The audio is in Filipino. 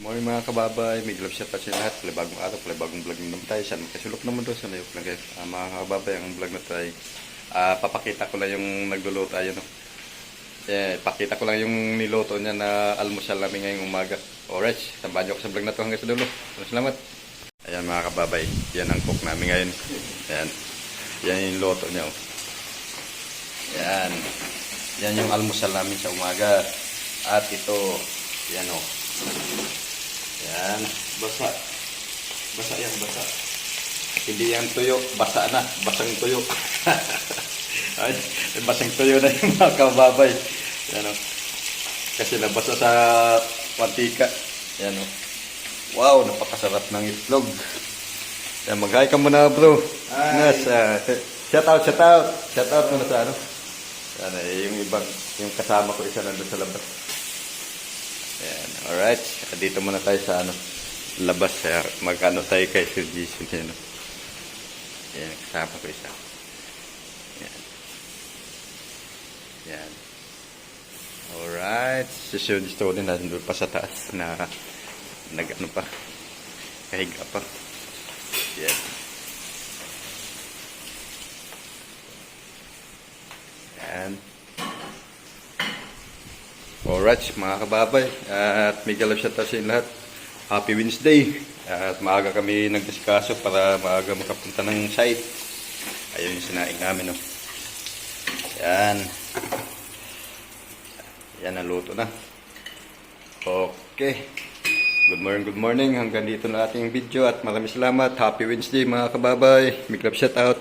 Morning mga kababay, may glove shot sa lahat. Pala bagong araw, pala bagong vlog naman tayo. Sana kasulok naman doon sa layok lang guys. Mga kababay, ang vlog na tayo. Papakita ko lang yung nagluluto. Ayun o. Pakita ko lang yung niluto niya na almusal namin ngayong umaga. Alright, tambahan niyo ako sa vlog na to hanggang sa dulo. Salamat. Ayan mga kababay, yan ang cook namin ngayon. Ayan. Yan yung luto niya o. Yan. Yan yung almusal namin sa umaga. At ito, yan o. Yan, basa. Basa yan, basa. Hindi yan tuyo, basa na. Basang tuyo. Ay, basang tuyo na yung mga kababay. Yan o. Kasi nabasa sa mantika. Yan o. Wow, napakasarap ng itlog. Yan, mag-hi ka muna bro. Hi. Shout out, shout out. Shout out muna sa ano. Yan, yung ibang, yung kasama ko isa nandun sa labas. Ayan, alright. Dito muna tayo sa ano, labas. Mag-ano tayo kay Sir Jason. Ayan, ayan, kasama ko isa. Ayan. Ayan. Alright. Si Sir Jason na nandun pa sa taas na nag-ano pa. Kahiga pa. Ayan. Ayan. Alright, mga kababay, at may galap siya tayo sa lahat. Happy Wednesday. At maaga kami nagdisikaso para maaga makapunta ng site. Ayun yung sinaing namin. No? Yan. Yan, naluto na. Okay. Good morning. Hanggang dito na ating video at maraming salamat. Happy Wednesday mga kababay. May galap shout out.